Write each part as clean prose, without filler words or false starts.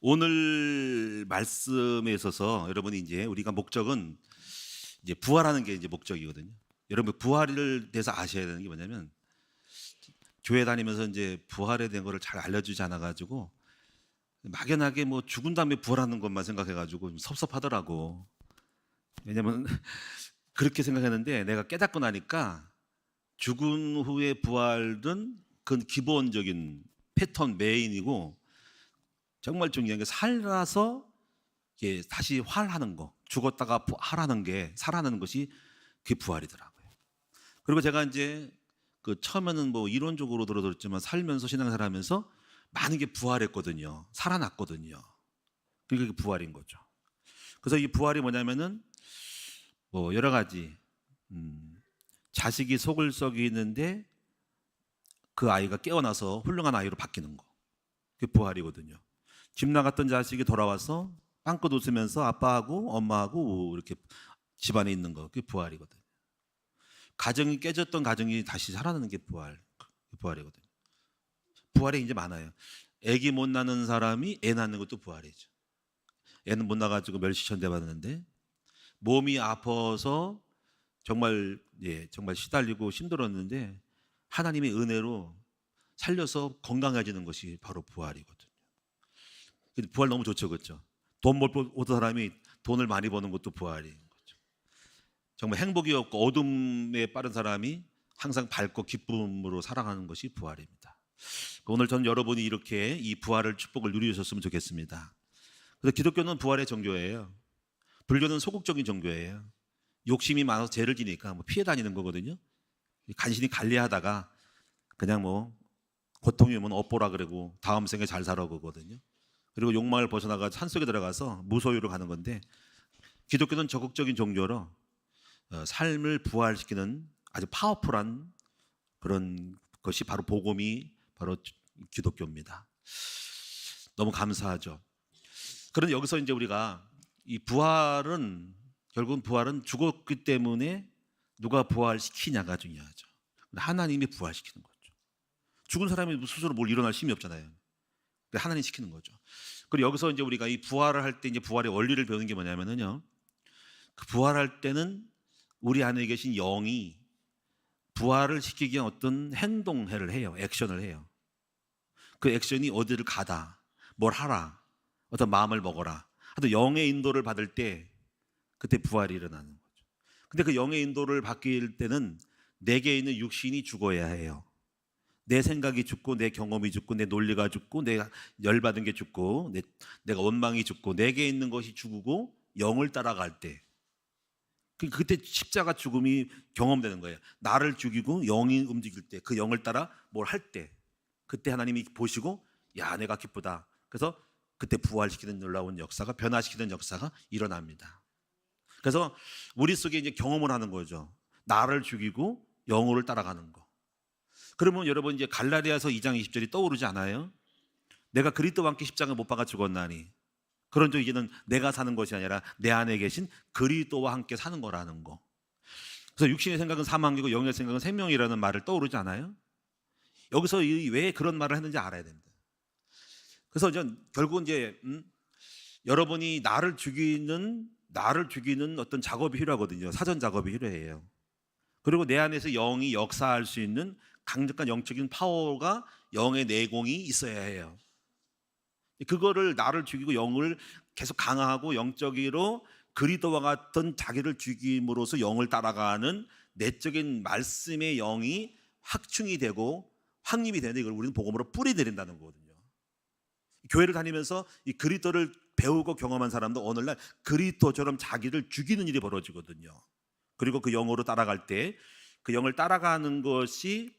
오늘 말씀에 있어서 여러분이 이제 우리가 목적은 이제 부활하는 게 이제 목적이거든요. 여러분 부활을 대해서 아셔야 되는 게 뭐냐면 교회 다니면서 이제 부활에 대한 거를 잘 알려주지 않아가지고 막연하게 뭐 죽은 다음에 부활하는 것만 생각해가지고 좀 섭섭하더라고. 왜냐면 그렇게 생각했는데 내가 깨닫고 나니까 죽은 후의 부활은 그건 기본적인 패턴 메인이고 정말 중요한 게 살아서 이게 다시 활하는 거, 죽었다가 활하는 게 살아나는 것이 그게 부활이더라고요. 그리고 제가 이제 그 처음에는 뭐 이론적으로 들었지만 살면서 신앙생활 하면서 많은 게 부활했거든요. 살아났거든요. 그게 부활인 거죠. 그래서 이 부활이 뭐냐면은 뭐 여러 가지 자식이 속을 썩이는데 그 아이가 깨어나서 훌륭한 아이로 바뀌는 거. 그게 부활이거든요. 집 나갔던 자식이 돌아와서 빵긋 웃으면서 아빠하고 엄마하고 이렇게 집안에 있는 거. 그게 부활이거든요. 가정이 깨졌던 가정이 다시 살아나는 게 부활이거든요. 부활이 이제 많아요. 아기 못 낳는 사람이 애 낳는 것도 부활이죠. 애는 못 낳아가지고 멸시천대 받았는데 몸이 아파서 정말 정말 시달리고 힘들었는데 하나님의 은혜로 살려서 건강해지는 것이 바로 부활이거든요. 부활 너무 좋죠, 그렇죠? 돈 벌고 오던 사람이 돈을 많이 버는 것도 부활인 거죠. 정말 행복이 없고 어둠에 빠른 사람이 항상 밝고 기쁨으로 살아가는 것이 부활입니다. 오늘 저는 여러분이 이렇게 이 부활을 축복을 누리셨으면 좋겠습니다. 그래서 기독교는 부활의 종교예요. 불교는 소극적인 종교예요. 욕심이 많아서 죄를 지니까 뭐 피해 다니는 거거든요. 간신히 관리하다가 그냥 뭐 고통이 오면 업보라 그러고 다음 생에 잘 살아 그거거든요. 그리고 욕망을 벗어나가 산속에 들어가서 무소유로 가는 건데 기독교는 적극적인 종교로 삶을 부활시키는 아주 파워풀한 그런 것이 바로 복음이 바로 기독교입니다. 너무 감사하죠. 그런데 여기서 이제 우리가 이 부활은 결국은 부활은 죽었기 때문에 누가 부활시키냐가 중요하죠. 하나님이 부활시키는 거죠. 죽은 사람이 스스로 뭘 일어날 힘이 없잖아요. 하나님이 시키는 거죠. 그리고 여기서 이제 우리가 이 부활을 할 때 이제 부활의 원리를 배우는 게 뭐냐면요. 그 부활할 때는 우리 안에 계신 영이 부활을 시키기 위한 어떤 행동을 해요. 액션을 해요. 그 액션이 어디를 가다, 뭘 하라, 어떤 마음을 먹어라. 하여튼 영의 인도를 받을 때 그때 부활이 일어나는 거죠. 근데 그 영의 인도를 받길 때는 내게 있는 육신이 죽어야 해요. 내 생각이 죽고 내 경험이 죽고 내 논리가 죽고 내가 열받은 게 죽고 내가 원망이 죽고 내게 있는 것이 죽고 영을 따라갈 때 그때 십자가 죽음이 경험되는 거예요. 나를 죽이고 영이 움직일 때 그 영을 따라 뭘 할 때 그때 하나님이 보시고 야 내가 기쁘다. 그래서 그때 부활시키는 놀라운 역사가 변화시키는 역사가 일어납니다. 그래서 우리 속에 이제 경험을 하는 거죠. 나를 죽이고 영혼을 따라가는 거. 그러면 여러분 이제 갈라디아서 2장 20절이 떠오르지 않아요? 내가 그리스도와 함께 십자가 못 박아 죽었나니. 그런 적 이제는 내가 사는 것이 아니라 내 안에 계신 그리스도와 함께 사는 거라는 거. 그래서 육신의 생각은 사망이고 영의 생각은 생명이라는 말을 떠오르지 않아요? 여기서 왜 그런 말을 했는지 알아야 됩니다. 그래서 이제 결국은 이제 여러분이 나를 죽이는 어떤 작업이 필요하거든요. 사전 작업이 필요해요. 그리고 내 안에서 영이 역사할 수 있는 강력한 영적인 파워가 영의 내공이 있어야 해요. 그거를 나를 죽이고 영을 계속 강화하고 영적으로 그리스도와 같은 자기를 죽임으로써 영을 따라가는 내적인 말씀의 영이 확충이 되고 확립이 되는 이걸 우리는 복음으로 뿌리내린다는 거거든요. 교회를 다니면서 이 그리스도를 배우고 경험한 사람도 오늘날 그리스도처럼 자기를 죽이는 일이 벌어지거든요. 그리고 그 영으로 따라갈 때 그 영을 따라가는 것이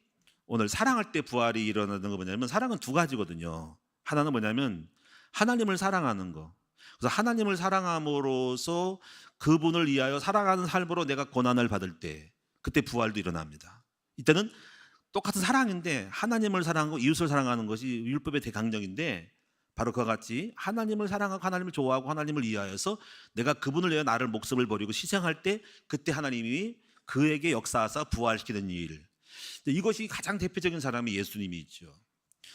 오늘 사랑할 때 부활이 일어나는 거 뭐냐면 사랑은 두 가지거든요. 하나는 뭐냐면 하나님을 사랑하는 거. 그래서 하나님을 사랑함으로써 그분을 위하여 살아가는 삶으로 내가 고난을 받을 때 그때 부활도 일어납니다. 이때는 똑같은 사랑인데 하나님을 사랑하고 이웃을 사랑하는 것이 율법의 대강령인데 바로 그와 같이 하나님을 사랑하고 하나님을 좋아하고 하나님을 위하여서 내가 그분을 위해 나를 목숨을 버리고 희생할 때 그때 하나님이 그에게 역사하사 부활시키는 일. 이것이 가장 대표적인 사람이 예수님이죠.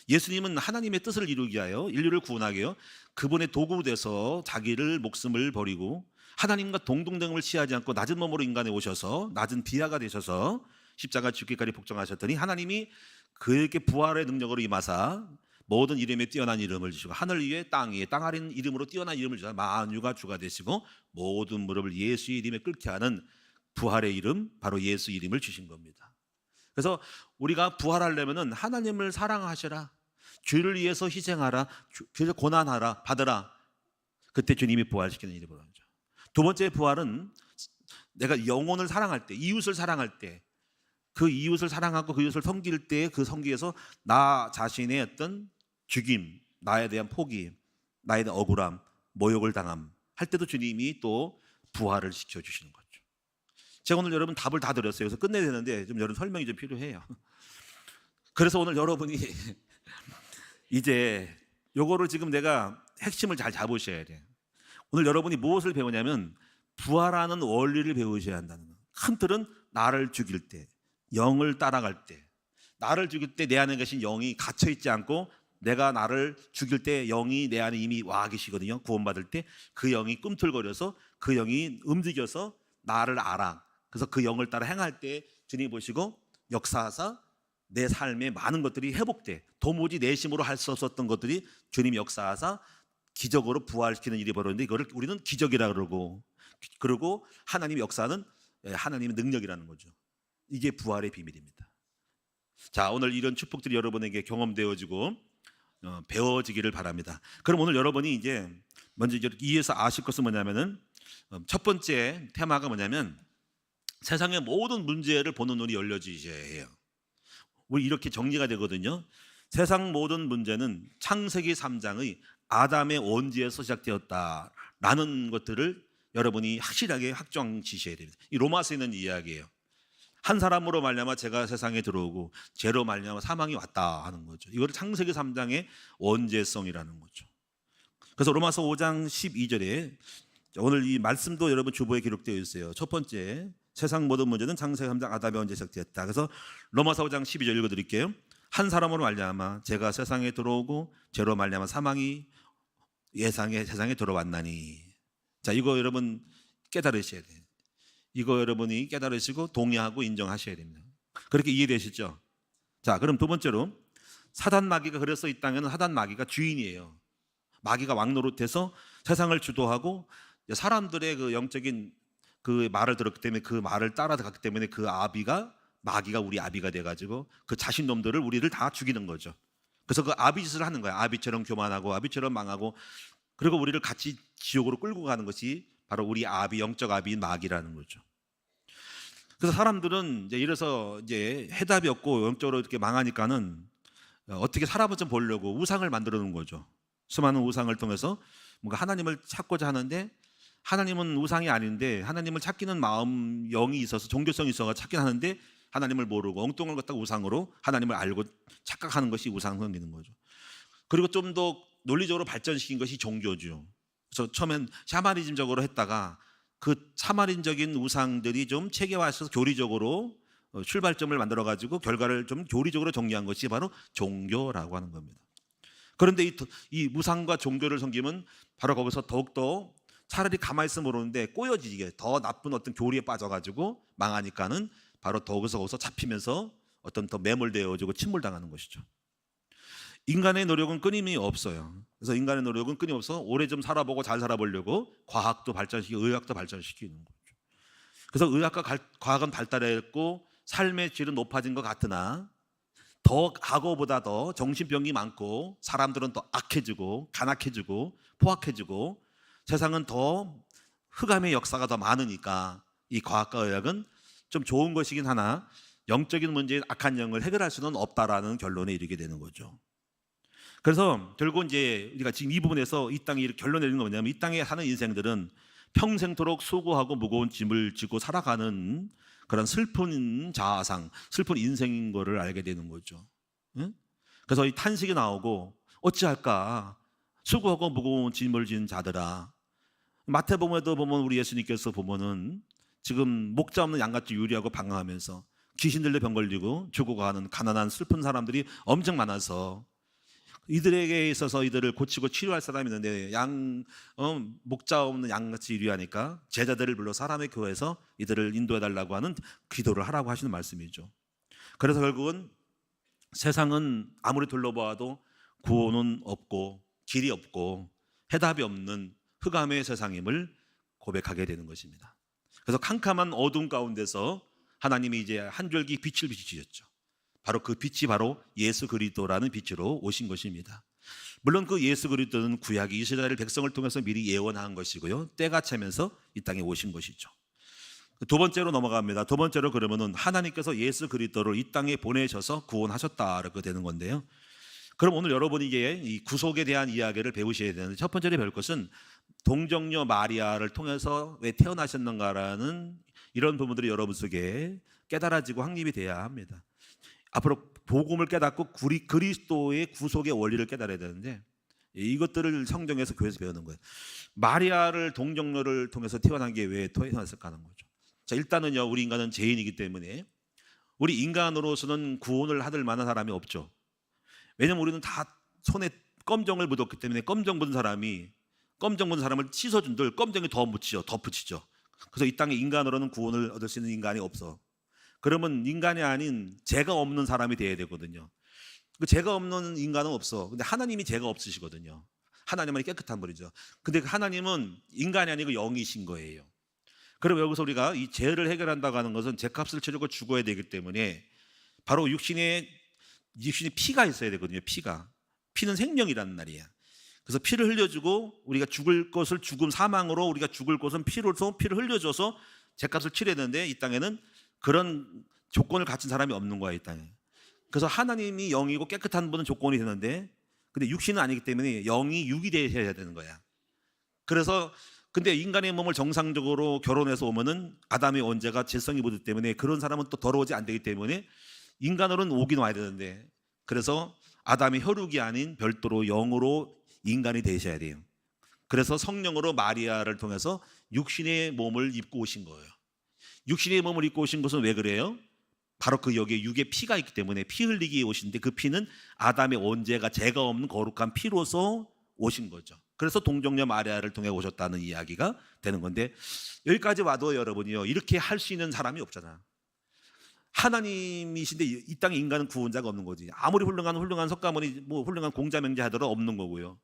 예수님은 하나님의 뜻을 이루기 위하여 인류를 구원하기 위하여 그분의 도구로 돼서 자기를 목숨을 버리고 하나님과 동등됨을 취하지 않고 낮은 몸으로 인간에 오셔서 낮은 비하가 되셔서 십자가 죽기까지 복종하셨더니 하나님이 그에게 부활의 능력으로 임하사 모든 이름에 뛰어난 이름을 주시고 하늘 위에 땅 위에 땅 아래는 이름으로 뛰어난 이름을 주사 만유가 주가 되시고 모든 무릎을 예수의 이름에 꿇게 하는 부활의 이름, 바로 예수 이름을 주신 겁니다. 그래서 우리가 부활하려면은 하나님을 사랑하셔라, 죄를 위해서 희생하라, 그래서 고난하라, 받으라. 그때 주님이 부활시키는 일이 벌어지죠. 두 번째 부활은 내가 영혼을 사랑할 때, 이웃을 사랑할 때, 그 이웃을 사랑하고 그 이웃을 섬길 때 그 섬기에서 나 자신의 어떤 죽임, 나에 대한 포기, 나에 대한 억울함, 모욕을 당함 할 때도 주님이 또 부활을 시켜주시는 거죠. 제가 오늘 여러분 답을 다 드렸어요. 그래서 끝내야 되는데 좀 여러분 설명이 좀 필요해요. 그래서 오늘 여러분이 이제 요거를 지금 내가 핵심을 잘 잡으셔야 돼요. 오늘 여러분이 무엇을 배우냐면 부활하는 원리를 배우셔야 한다는 거예요. 큰 틀은 나를 죽일 때, 영을 따라갈 때, 나를 죽일 때 내 안에 계신 영이 갇혀 있지 않고 내가 나를 죽일 때 영이 내 안에 이미 와 계시거든요. 구원받을 때 그 영이 꿈틀거려서 그 영이 움직여서 나를 알아. 그래서 그 영을 따라 행할 때 주님 보시고 역사하사 내 삶에 많은 것들이 회복돼. 도무지 내 힘으로 할 수 없었던 것들이 주님 역사하사 기적으로 부활시키는 일이 벌어졌는데 이거를 우리는 기적이라 그러고 하나님의 역사는 하나님의 능력이라는 거죠. 이게 부활의 비밀입니다. 자, 오늘 이런 축복들이 여러분에게 경험되어지고 배워지기를 바랍니다. 그럼 오늘 여러분이 이제 먼저 이에서 아실 것은 뭐냐면은 첫 번째 테마가 뭐냐면 세상의 모든 문제를 보는 눈이 열려지셔야 해요. 우리 이렇게 정리가 되거든요. 세상 모든 문제는 창세기 3장의 아담의 원죄에서 시작되었다라는 것들을 여러분이 확실하게 확정지셔야 됩니다. 이 로마서에 있는 이야기예요. 한 사람으로 말미암아 죄가 세상에 들어오고 죄로 말미암아 사망이 왔다 하는 거죠. 이걸 창세기 3장의 원죄성이라는 거죠. 그래서 로마서 5장 12절에 오늘 이 말씀도 여러분 주보에 기록되어 있어요. 첫 번째, 세상 모든 문제는 창세기 3장 아담의 원죄에서 시작되었다. 그래서 로마서 5장 12절 읽어드릴게요. 한 사람으로 말미암아 죄가 세상에 들어오고 죄로 말미암아 사망이 세상에 들어왔나니. 자, 이거 여러분 깨달으셔야 돼요. 이거 여러분이 깨달으시고 동의하고 인정하셔야 됩니다. 그렇게 이해되시죠? 자, 그럼 두 번째로 사단 마귀가 그래서 이 땅에는 사단 마귀가 주인이에요. 마귀가 왕노릇해서 세상을 주도하고 사람들의 그 영적인 그 말을 들었기 때문에 그 말을 따라갔기 때문에 그 마귀가 우리 아비가 돼가지고 그 자신놈들을 우리를 다 죽이는 거죠. 그래서 그 아비 짓을 하는 거야. 아비처럼 교만하고 아비처럼 망하고 그리고 우리를 같이 지옥으로 끌고 가는 것이 바로 우리 아비, 영적 아비인 마귀라는 거죠. 그래서 사람들은 이제 이래서 이제 해답이 없고 영적으로 이렇게 망하니까는 어떻게 살아보자 보려고 우상을 만들어 놓은 거죠. 수많은 우상을 통해서 뭔가 하나님을 찾고자 하는데 하나님은 우상이 아닌데 하나님을 찾기는 마음 영이 있어서 종교성이 있어서 찾긴 하는데 하나님을 모르고 엉뚱을 갖다가 우상으로 하나님을 알고 착각하는 것이 우상 생기는 거죠. 그리고 좀 더 논리적으로 발전시킨 것이 종교죠. 그래서 처음엔 샤머니즘적으로 했다가 그 샤머니즘적인 우상들이 좀 체계화해서 교리적으로 출발점을 만들어가지고 결과를 좀 교리적으로 정리한 것이 바로 종교라고 하는 겁니다. 그런데 이 우상과 종교를 섬기면 바로 거기서 더욱더 차라리 가만히 있으면 모르는데 꼬여지게 더 나쁜 어떤 교리에 빠져가지고 망하니까는 바로 거기서 잡히면서 어떤 더 매몰되어지고 침몰당하는 것이죠. 인간의 노력은 끊임이 없어요. 그래서 인간의 노력은 끊임없어 오래 좀 살아보고 잘 살아보려고 과학도 발전시키고 의학도 발전시키는 거죠. 그래서 과학은 발달했고 삶의 질은 높아진 것 같으나 더 과거보다 더 정신병이 많고 사람들은 더 악해지고 간악해지고 포악해지고 세상은 더 흑암의 역사가 더 많으니까 이 과학과 의학은 좀 좋은 것이긴 하나 영적인 문제인 악한 영을 해결할 수는 없다라는 결론에 이르게 되는 거죠. 그래서 결국 이제 우리가 지금 이 부분에서 이 땅에 이렇게 결론 내리는 건 뭐냐면 이 땅에 사는 인생들은 평생토록 수고하고 무거운 짐을 지고 살아가는 그런 슬픈 자아상, 슬픈 인생인 거를 알게 되는 거죠. 응? 그래서 이 탄식이 나오고 어찌할까? 수고하고 무거운 짐을 지는 자들아. 마태복음에도 보면 우리 예수님께서 보면은 지금 목자 없는 양같이 유리하고 방황하면서 귀신 들려 병 걸리고 죽어가는 가난한 슬픈 사람들이 엄청 많아서 이들에게 있어서 이들을 고치고 치료할 사람이 있는데 목자 없는 양같이 이리하니까 제자들을 불러 사람의 교회에서 이들을 인도해달라고 하는 기도를 하라고 하시는 말씀이죠. 그래서 결국은 세상은 아무리 둘러보아도 구원은 없고 길이 없고 해답이 없는 흑암의 세상임을 고백하게 되는 것입니다. 그래서 캄캄한 어둠 가운데서 하나님이 이제 한 줄기 빛을 비추셨죠. 바로 그 빛이 바로 예수 그리스도라는 빛으로 오신 것입니다. 물론 그 예수 그리스도는 구약이 이스라엘 백성을 통해서 미리 예언한 것이고요, 때가 차면서 이 땅에 오신 것이죠. 두 번째로 넘어갑니다. 두 번째로 그러면은 하나님께서 예수 그리스도를 이 땅에 보내셔서 구원하셨다라고 되는 건데요. 그럼 오늘 여러분이 이제 이 구속에 대한 이야기를 배우셔야 되는데, 첫 번째로 배울 것은 동정녀 마리아를 통해서 왜 태어나셨는가라는 이런 부분들이 여러분 속에 깨달아지고 확립이 돼야 합니다. 앞으로 복음을 깨닫고 그리스도의 구속의 원리를 깨달아야 되는데, 이것들을 성경에서 교회에서 배우는 거예요. 마리아를 동정녀를 통해서 태어난 게 왜 태어났을까 하는 거죠. 자, 일단은요, 우리 인간은 죄인이기 때문에 우리 인간으로서는 구원을 받을 만한 사람이 없죠. 왜냐면 우리는 다 손에 껌정을 묻었기 때문에 껌정 묻은 사람을 씻어준들 껌정에 더 붙이죠. 그래서 이 땅에 인간으로는 구원을 얻을 수 있는 인간이 없어. 그러면 인간이 아닌 죄가 없는 사람이 돼야 되거든요. 그 죄가 없는 인간은 없어. 근데 하나님이 죄가 없으시거든요. 하나님은 깨끗한 분이죠. 근데 하나님은 인간이 아니고 영이신 거예요. 그럼 여기서 우리가 이 죄를 해결한다고 하는 것은 죄값을 치르고 죽어야 되기 때문에 바로 육신에 피가 있어야 되거든요. 피는 생명이라는 말이야. 그래서 피를 흘려주고 우리가 죽을 것을 사망으로 우리가 죽을 것은 피로서 피를 흘려줘서 죄값을 치러야 되는데, 이 땅에는 그런 조건을 갖춘 사람이 없는 거야, 이 땅에. 그래서 하나님이 영이고 깨끗한 분은 조건이 되는데, 근데 육신은 아니기 때문에 영이 육이 되셔야 되는 거야. 그래서 근데 인간의 몸을 정상적으로 결혼해서 오면은 아담의 원죄가 죄성이 묻기 때문에 그런 사람은 또 더러워지 안 되기 때문에 인간으로는 오긴 와야 되는데, 그래서 아담의 혈육이 아닌 별도로 영으로 인간이 되셔야 돼요. 그래서 성령으로 마리아를 통해서 육신의 몸을 입고 오신 거예요. 육신의 몸을 입고 오신 것은 왜 그래요? 바로 그 여기에 육의 피가 있기 때문에 피 흘리기에 오신데, 그 피는 아담의 원죄가 죄가 없는 거룩한 피로서 오신 거죠. 그래서 동정녀 마리아를 통해 오셨다는 이야기가 되는 건데, 여기까지 와도 여러분이요, 이렇게 할 수 있는 사람이 없잖아. 하나님이신데 이 땅에 인간은 구원자가 없는 거지. 아무리 훌륭한 석가모니 훌륭한 공자명제 하더라도 없는 거고요.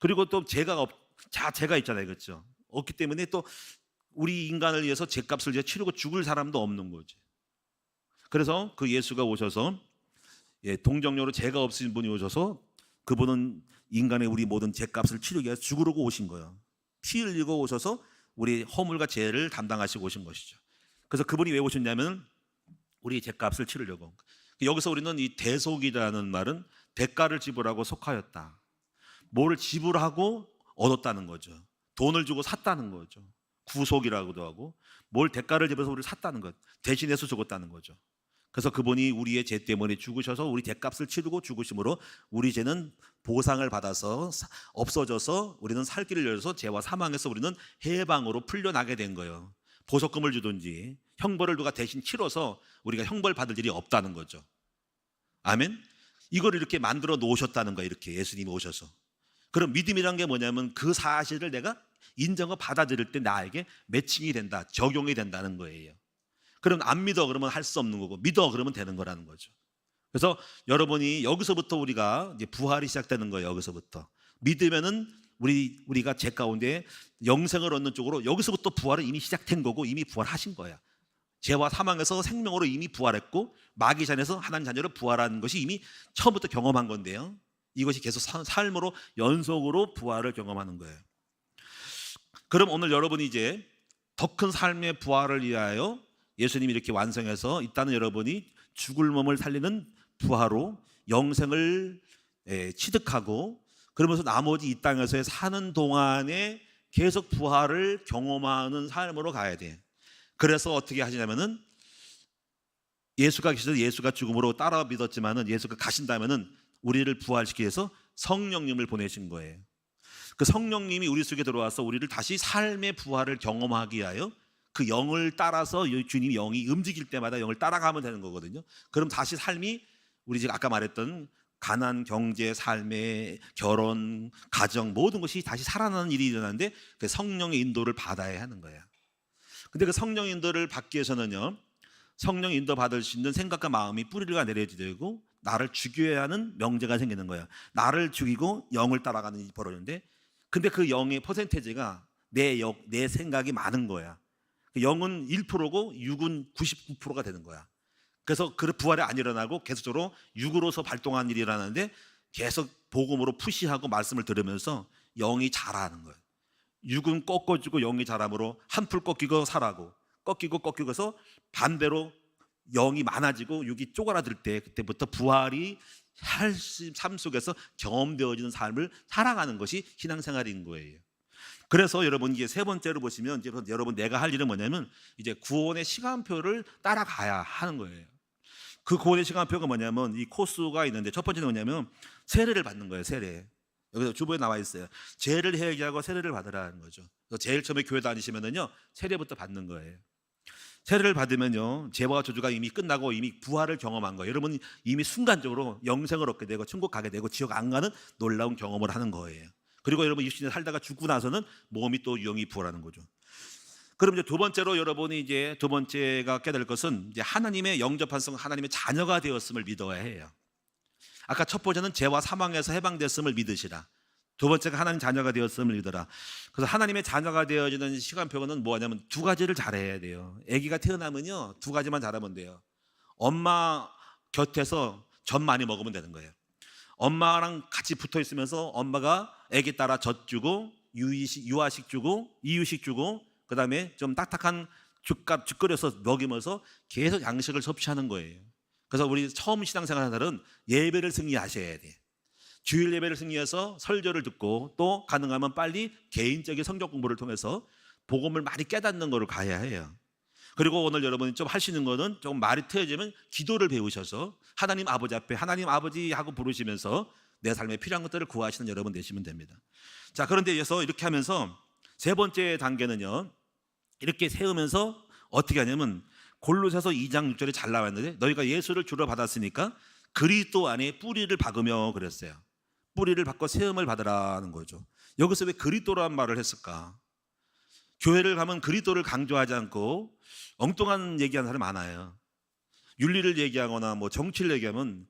그리고 또 죄가 있잖아요, 그렇죠? 없기 때문에 또 우리 인간을 위해서 죄값을 이제 치르고 죽을 사람도 없는 거지. 그래서 그 예수가 오셔서 동정녀로 죄가 없으신 분이 오셔서 그분은 인간의 우리 모든 죄값을 치르기 위해서 죽으려고 오신 거예요. 피 흘리고 오셔서 우리 허물과 죄를 담당하시고 오신 것이죠. 그래서 그분이 왜 오셨냐면 우리 죄값을 치르려고. 여기서 우리는 이 대속이라는 말은 대가를 지불하고 속하였다. 뭐를 지불하고 얻었다는 거죠. 돈을 주고 샀다는 거죠. 구속이라고도 하고, 뭘 대가를 지불해서 우리를 샀다는 것, 대신해서 죽었다는 거죠. 그래서 그분이 우리의 죄 때문에 죽으셔서 우리 죄값을 치르고 죽으심으로 우리 죄는 보상을 받아서 없어져서 우리는 살 길을 열어서 죄와 사망에서 우리는 해방으로 풀려나게 된 거예요. 보석금을 주든지 형벌을 누가 대신 치러서 우리가 형벌 받을 일이 없다는 거죠. 아멘. 이걸 이렇게 만들어 놓으셨다는 거예요. 이렇게 예수님이 오셔서. 그럼 믿음이란 게 뭐냐면 그 사실을 내가 인정을 받아들일 때 나에게 매칭이 된다, 적용이 된다는 거예요. 그럼 안 믿어 그러면 할 수 없는 거고, 믿어 그러면 되는 거라는 거죠. 그래서 여러분이 여기서부터 우리가 이제 부활이 시작되는 거예요. 여기서부터 믿으면은 우리가 죄 가운데 영생을 얻는 쪽으로, 여기서부터 부활은 이미 시작된 거고 이미 부활하신 거야. 죄와 사망에서 생명으로 이미 부활했고 마귀잔에서 하나님 자녀로 부활한 것이 이미 처음부터 경험한 건데요. 이것이 계속 삶으로 연속으로 부활을 경험하는 거예요. 그럼 오늘 여러분이 이제 더 큰 삶의 부활을 위하여 예수님이 이렇게 완성해서 있다는, 여러분이 죽을 몸을 살리는 부활로 영생을 취득하고, 그러면서 나머지 이 땅에서 사는 동안에 계속 부활을 경험하는 삶으로 가야 돼. 그래서 어떻게 하시냐면은 예수가 계셔서 예수가 죽음으로 따라 믿었지만은 예수가 가신다면은 우리를 부활시키기 위해서 성령님을 보내신 거예요. 그 성령님이 우리 속에 들어와서 우리를 다시 삶의 부활을 경험하기 위하여 그 영을 따라서 주님이 영이 움직일 때마다 영을 따라가면 되는 거거든요. 그럼 다시 삶이 우리 지금 아까 말했던 가난, 경제, 삶의 결혼, 가정 모든 것이 다시 살아나는 일이 일어나는데 그 성령의 인도를 받아야 하는 거예요. 근데 그 성령 인도를 받기 위해서는요, 성령 인도 받을 수 있는 생각과 마음이 뿌리가 내려야 되고 나를 죽여야 하는 명제가 생기는 거예요. 나를 죽이고 영을 따라가는 일이 벌어지는데, 근데 그 영의 퍼센테이지가 내 생각이 많은 거야. 영은 1%고 육은 99%가 되는 거야. 그래서 그 부활이 안 일어나고 계속적으로 육으로서 발동하는 일이 일어나는데 계속 복음으로 푸시하고 말씀을 들으면서 영이 자라는 거예요. 육은 꺾어지고 영이 자람으로 한풀 꺾이고 살아고 꺾이고 해서 반대로 영이 많아지고 육이 쪼그라들 때, 그때부터 부활이 삶 속에서 경험되어지는 삶을 살아가는 것이 신앙생활인 거예요. 그래서 여러분 이게 세 번째로 보시면, 이제 여러분 내가 할 일은 뭐냐면 이제 구원의 시간표를 따라가야 하는 거예요. 그 구원의 시간표가 뭐냐면 이 코스가 있는데, 첫 번째는 뭐냐면 세례를 받는 거예요. 세례. 여기서 주보에 나와 있어요. 죄를 회개하고 세례를 받으라는 거죠. 그래서 제일 처음에 교회 다니시면은요, 세례부터 받는 거예요. 세례를 받으면요, 죄와 저주가 이미 끝나고 이미 부활을 경험한 거예요. 여러분이 이미 순간적으로 영생을 얻게 되고 천국 가게 되고 지옥 안 가는 놀라운 경험을 하는 거예요. 그리고 여러분 60년 살다가 죽고 나서는 몸이 또 영이 부활하는 거죠. 그럼 이제 두 번째로 여러분이 이제 두 번째가 깨달을 것은 이제 하나님의 영접한 성, 하나님의 자녀가 되었음을 믿어야 해요. 아까 첫 번째는 죄와 사망에서 해방됐음을 믿으시라. 두 번째가 하나님 자녀가 되었음을 믿어라. 그래서 하나님의 자녀가 되어지는 시간표는 뭐냐면 두 가지를 잘해야 돼요. 아기가 태어나면요, 두 가지만 잘하면 돼요. 엄마 곁에서 젖 많이 먹으면 되는 거예요. 엄마랑 같이 붙어 있으면서 엄마가 아기 따라 젖 주고 유아식 주고 이유식 주고 그 다음에 좀 딱딱한 죽 끓여서 먹이면서 계속 양식을 섭취하는 거예요. 그래서 우리 처음 신앙생활 하는 사람은 예배를 승리하셔야 돼. 주일 예배를 승리해서 설교를 듣고 또 가능하면 빨리 개인적인 성경 공부를 통해서 복음을 많이 깨닫는 거를 가야 해요. 그리고 오늘 여러분이 좀 하시는 거는 조금 말이 트여지면 기도를 배우셔서 하나님 아버지 앞에 하나님 아버지 하고 부르시면서 내 삶에 필요한 것들을 구하시는 여러분 되시면 됩니다. 자, 그런데 이어서 이렇게 하면서 세 번째 단계는요, 이렇게 세우면서 어떻게 하냐면 골로새서 2장 6절에 잘 나와 있는데, 너희가 예수를 주로 받았으니까 그리스도 안에 뿌리를 박으며 그랬어요. 뿌리를 박고 세움을 받으라는 거죠. 여기서 왜 그리스도란 말을 했을까? 교회를 가면 그리스도를 강조하지 않고 엉뚱한 얘기하는 사람이 많아요. 윤리를 얘기하거나 뭐 정치를 얘기하면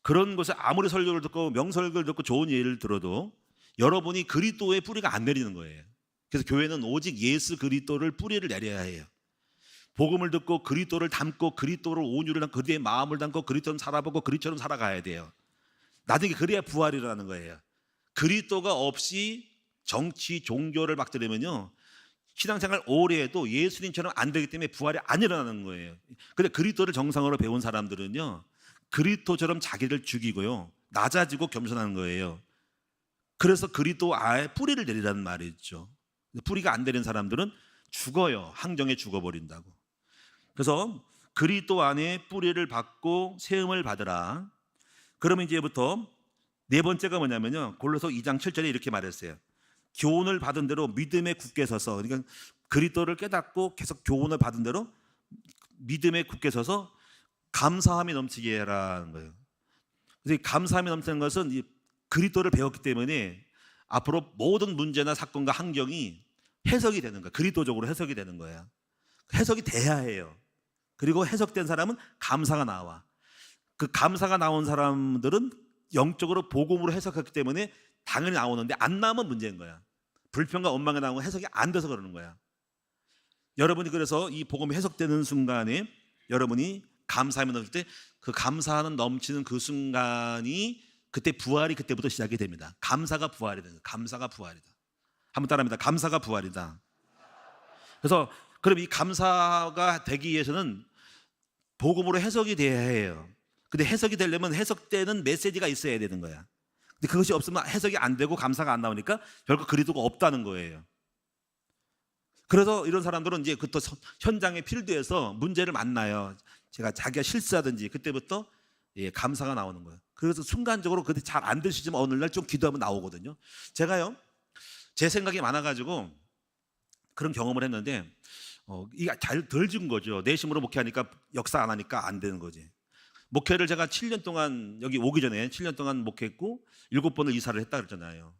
그런 곳에 아무리 설교를 듣고 명설교를 듣고 좋은 예를 들어도 여러분이 그리스도의 뿌리가 안 내리는 거예요. 그래서 교회는 오직 예수 그리스도를 뿌리를 내려야 해요. 복음을 듣고 그리스도를 담고 그리스도를 온유를 담고 그리스도의 마음을 담고 그리스도처럼 살아보고 그리스도처럼 살아가야 돼요. 나중에 그래야 부활이라는 거예요. 그리스도가 없이 정치, 종교를 막 들으면요, 신앙생활 오래 해도 예수님처럼 안 되기 때문에 부활이 안 일어나는 거예요. 근데 그리스도를 정상으로 배운 사람들은요, 그리스도처럼 자기를 죽이고요, 낮아지고 겸손하는 거예요. 그래서 그리스도 아예 뿌리를 내리라는 말이 있죠. 뿌리가 안 내린 사람들은 죽어요. 항정에 죽어버린다고. 그래서 그리스도 안에 뿌리를 받고 세움을 받으라. 그러면 이제부터 네 번째가 뭐냐면요, 골로새 2장 7절에 이렇게 말했어요. 교훈을 받은 대로 믿음에 굳게 서서, 그러니까 그리스도를 깨닫고 계속 교훈을 받은 대로 믿음에 굳게 서서 감사함이 넘치게 해라는 거예요. 그래서 이 감사함이 넘치는 것은 이 그리스도를 배웠기 때문에 앞으로 모든 문제나 사건과 환경이 해석이 되는 거예요. 그리스도적으로 해석이 되는 거예요. 해석이 돼야 해요. 그리고 해석된 사람은 감사가 나와. 그 감사가 나온 사람들은 영적으로 복음으로 해석했기 때문에 당연히 나오는데 안 나오면 문제인 거야. 불평과 원망이 나오면 해석이 안 돼서 그러는 거야. 여러분이 그래서 이 복음이 해석되는 순간에 여러분이 감사함이 넘칠 때 그 감사는 넘치는 그 순간이 그때 부활이 그때부터 시작이 됩니다. 감사가 부활이다. 감사가 부활이다. 한번 따라합니다. 감사가 부활이다. 그래서 그럼 이 감사가 되기 위해서는 복음으로 해석이 돼야 해요. 근데 해석이 되려면 해석되는 메시지가 있어야 되는 거야. 근데 그것이 없으면 해석이 안 되고 감사가 안 나오니까 결국 그리스도가 없다는 거예요. 그래서 이런 사람들은 이제 그또 현장의 필드에서 문제를 만나요. 제가 자기가 실수하든지 그때부터 감사가 나오는 거예요. 그래서 순간적으로 그때 잘 안 되시지만 어느 날 좀 기도하면 나오거든요. 제가요, 제 생각이 많아가지고 그런 경험을 했는데 이게 잘 덜 준 거죠. 내심으로 목회하니까 역사 안 하니까 안 되는 거지. 목회를 제가 7년 동안 여기 오기 전에 7년 동안 목회했고 7번을 이사를 했다 그랬잖아요.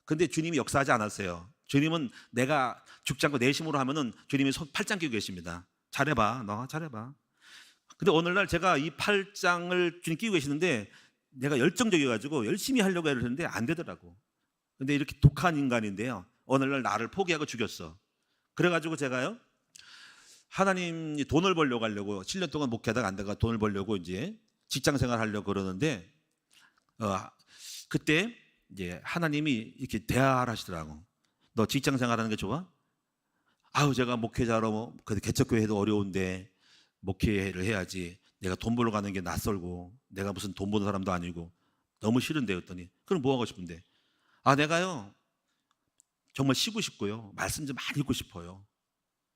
근데 주님이 역사하지 않았어요. 주님은 내가 죽지 않고 내심으로 하면은 주님이 팔짱 끼고 계십니다. 잘해봐, 너 잘해봐. 근데 오늘날 제가 이 팔짱을 주님 끼고 계시는데 내가 열정적이어가지고 열심히 하려고 했는데 안 되더라고. 근데 이렇게 독한 인간인데요, 오늘날 나를 포기하고 죽였어. 그래가지고 제가요, 하나님이 돈을 벌려고 하려고 7년 동안 목회하다가 안 되가 돈을 벌려고 이제 직장 생활 하려고 그러는데 그때 이제 하나님이 이렇게 대화를 하시더라고. 너 직장 생활하는 게 좋아? 아우, 제가 목회자로 그래도 개척교회도 어려운데 목회를 해야지. 내가 돈 벌러 가는 게 낯설고 내가 무슨 돈 버는 사람도 아니고 너무 싫은데 했더니, 그럼 뭐 하고 싶은데? 내가요 정말 쉬고 싶고요, 말씀 좀 많이 읽고 싶어요.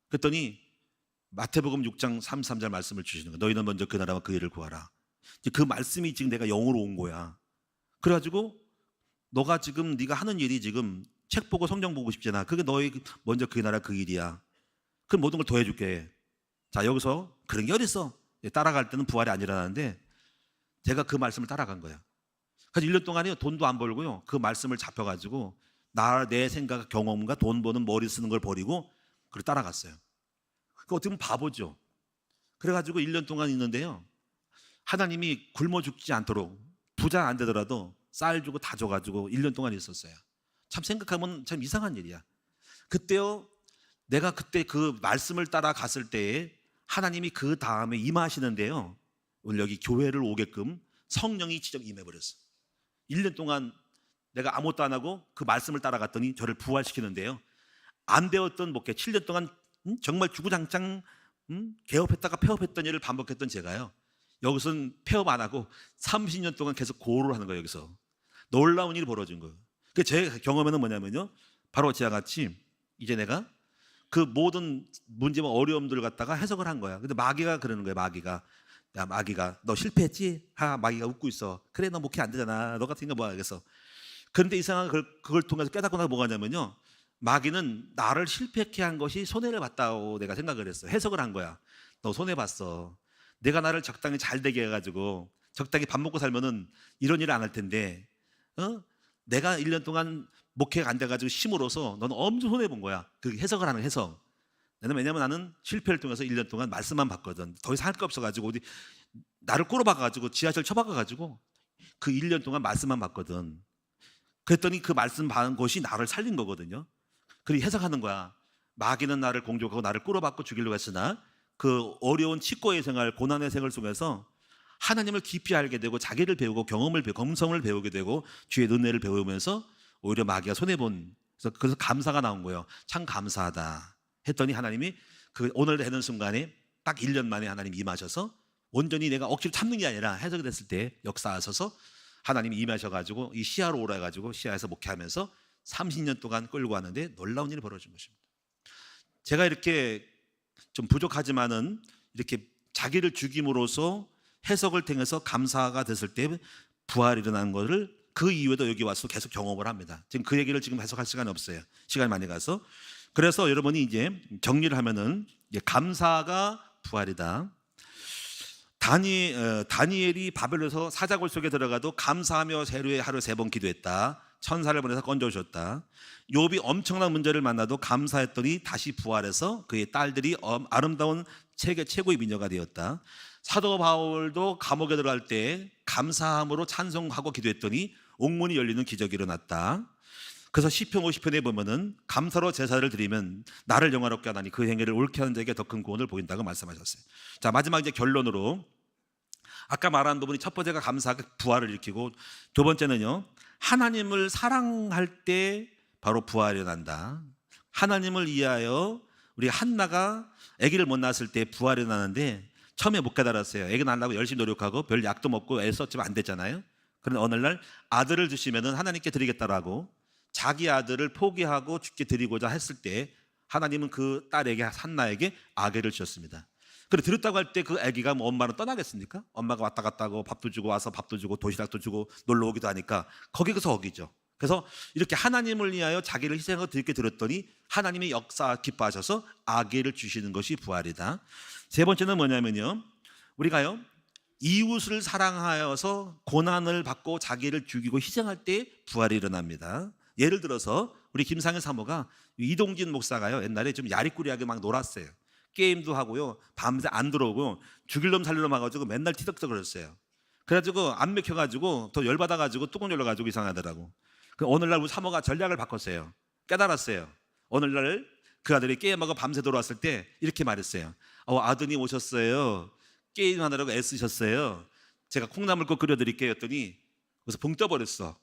그랬더니 마태복음 6장 33절 말씀을 주시는 거예요. 너희는 먼저 그 나라와 그 일을 구하라. 그 말씀이 지금 내가 영으로 온 거야. 그래가지고 너가 지금 네가 하는 일이 지금 책 보고 성경 보고 싶잖아. 그게 너희 먼저 그 나라 그 일이야. 그럼 모든 걸 더해줄게. 자, 여기서 그런 게 어딨어. 따라갈 때는 부활이 안 일어나는데 제가 그 말씀을 따라간 거야. 그래서 1년 동안에 돈도 안 벌고요, 그 말씀을 잡혀가지고 내 생각, 경험과 돈 버는 머리 쓰는 걸 버리고 그걸 따라갔어요. 그 어떻게 보면 바보죠. 그래가지고 1년 동안 있는데요, 하나님이 굶어 죽지 않도록 부자 안 되더라도 쌀 주고 다 줘가지고 1년 동안 있었어요. 참 생각하면 참 이상한 일이야. 그때요, 내가 그때 그 말씀을 따라갔을 때에 하나님이 그 다음에 임하시는데요, 오늘 여기 교회를 오게끔 성령이 직접 임해버렸어. 1년 동안 내가 아무것도 안 하고 그 말씀을 따라갔더니 저를 부활시키는데요, 안 되었던 목회 7년 동안 정말 주구장창 개업했다가 폐업했던 일을 반복했던 제가요, 여기서는 폐업 안 하고 30년 동안 계속 고를 하는 거예요. 여기서 놀라운 일이 벌어진 거예요. 제 경험에는 뭐냐면요, 바로 제와 같이 이제 내가 그 모든 문제와 어려움들을 갖다가 해석을 한 거야. 근데 마귀가 그러는 거야. 야, 마귀가 너 실패했지? 마귀가 웃고 있어. 그래, 너 목회 안 되잖아. 너 같은 거 뭐 하겠어. 그런데 이상한 그걸 통해서 깨닫고 나서 뭐가 냐면요, 마귀는 나를 실패케 한 것이 손해를 봤다고 내가 생각을 했어. 해석을 한 거야. 너 손해봤어. 내가 나를 적당히 잘 되게 해가지고 적당히 밥 먹고 살면은 이런 일을 안 할 텐데, 내가 1년 동안 목회가 안 돼가지고 심으로써 너는 엄청 손해본 거야. 그 해석을 하는 해석. 왜냐면 나는 실패를 통해서 1년 동안 말씀만 봤거든. 더 이상 할 게 없어가지고 어디 나를 꼬러박아가지고 지하철 쳐박아가지고 그 1년 동안 말씀만 봤거든. 그랬더니 그 말씀 받은 것이 나를 살린 거거든요. 그리고 해석하는 거야. 마귀는 나를 공격하고 나를 꼬러박고 죽이려고 했으나 그 어려운 치과의 생활, 고난의 생활 속에서 하나님을 깊이 알게 되고 자기를 배우고 경험을 배우고 검성을 배우게 되고 주의 은혜를 배우면서 오히려 마귀가 손해본, 그래서 감사가 나온 거예요. 참 감사하다 했더니 하나님이 그 오늘 되는 순간에 딱 1년 만에 하나님이 임하셔서 온전히 내가 억지로 참는 게 아니라 해석이 됐을 때 역사하셔서 하나님이 임하셔가지고 이 시야로 오라 해가지고 시야에서 목회하면서 30년 동안 끌고 왔는데 놀라운 일이 벌어진 것입니다. 제가 이렇게 좀 부족하지만은 이렇게 자기를 죽임으로써 해석을 통해서 감사가 됐을 때 부활이 일어나는 것을 그 이후에도 여기 와서 계속 경험을 합니다. 지금 그 얘기를 지금 해석할 시간이 없어요. 시간이 많이 가서. 그래서 여러분이 이제 정리를 하면은 이제 감사가 부활이다. 다니엘이 바벨론에서 사자굴 속에 들어가도 감사하며 하루에 3번 기도했다. 천사를 보내서 건져주셨다. 욥이 엄청난 문제를 만나도 감사했더니 다시 부활해서 그의 딸들이 아름다운 세계 최고의 미녀가 되었다. 사도 바울도 감옥에 들어갈 때 감사함으로 찬송하고 기도했더니 옥문이 열리는 기적이 일어났다. 그래서 시편 50편에 보면은 감사로 제사를 드리면 나를 영화롭게 하나니 그 행위를 옳게 하는 자에게 더 큰 구원을 보인다고 말씀하셨어요. 자, 마지막 이제 결론으로 아까 말한 부분이 첫 번째가 감사가 부활을 일으키고 두 번째는요, 하나님을 사랑할 때 바로 부활이 일어난다. 하나님을 위하여 우리 한나가 아기를 못 낳았을 때 부활이 일어나는데 처음에 못 깨달았어요. 아기 낳으려고 열심히 노력하고 별 약도 먹고 애썼지만 안 됐잖아요. 그런데 어느 날 아들을 주시면은 하나님께 드리겠다라고 자기 아들을 포기하고 주께 드리고자 했을 때 하나님은 그 딸에게 한나에게 아기를 주셨습니다. 그래 드렸다고 할 때 그 아기가 뭐 엄마는 떠나겠습니까? 엄마가 왔다 갔다 하고 밥도 주고 와서 밥도 주고 도시락도 주고 놀러 오기도 하니까 거기서 어기죠. 그래서 이렇게 하나님을 위하여 자기를 희생하고 드리게 드렸더니 하나님의 역사 기뻐하셔서 아기를 주시는 것이 부활이다. 세 번째는 뭐냐면요, 우리가요 이웃을 사랑하여서 고난을 받고 자기를 죽이고 희생할 때 부활이 일어납니다. 예를 들어서 우리 김상현 사모가 이동진 목사가요, 옛날에 좀 야리꾸리하게 막 놀았어요. 게임도 하고요, 밤새 안 들어오고 죽일 놈 살릴 놈 와가지고 맨날 티덕거렸어요. 그래가지고 안 맥혀가지고 더 열받아가지고 뚜껑 열려가지고 이상하더라고. 그 오늘날 우리 사모가 전략을 바꿨어요. 깨달았어요. 오늘날 그 아들이 게임하고 밤새 돌아왔을 때 이렇게 말했어요. 아드님 오셨어요. 게임하느라고 애쓰셨어요. 제가 콩나물국 끓여드릴게요 했더니 그래서 붕 떠버렸어.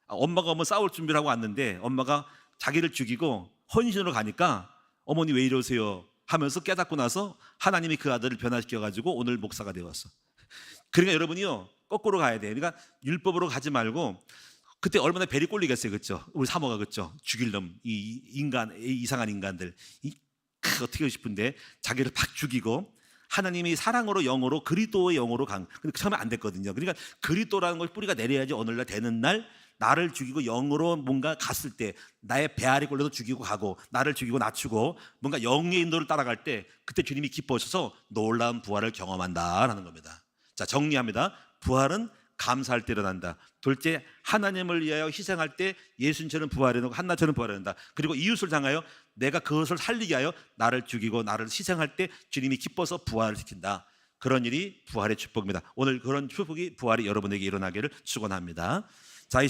엄마가 싸울 준비를 하고 왔는데 엄마가 자기를 죽이고 헌신으로 가니까 어머니 왜 이러세요 하면서 깨닫고 나서 하나님이 그 아들을 변화시켜가지고 오늘 목사가 되었어. 그러니까 여러분이요, 거꾸로 가야 돼요. 그러니까 율법으로 가지 말고, 그때 얼마나 배리 꼴리겠어요, 그렇죠? 우리 사모가 그렇죠? 죽일 놈, 이 인간, 이상한 인간들, 어떻게 하고 싶은데 자기를 팍 죽이고 하나님이 사랑으로 영으로 그리스도의 영으로 근데 처음에 안 됐거든요. 그러니까 그리스도라는 걸 뿌리가 내려야지 오늘날 되는 날 나를 죽이고 영으로 뭔가 갔을 때 나의 배알이 꼴려도 죽이고 가고 나를 죽이고 낮추고 뭔가 영의 인도를 따라갈 때 그때 주님이 기뻐하셔서 놀라운 부활을 경험한다라는 겁니다. 자, 정리합니다. 부활은 감사할 때 일어난다. 둘째, 하나님을 위하여 희생할 때 예수님처럼 부활해놓고 한나처럼 부활해낸다. 그리고 이웃을 향하여 내가 그것을 살리게 하여 나를 죽이고 나를 희생할 때 주님이 기뻐서 부활을 시킨다. 그런 일이 부활의 축복입니다. 오늘 그런 축복이 부활이 여러분에게 일어나기를 축원합니다. 자, 이제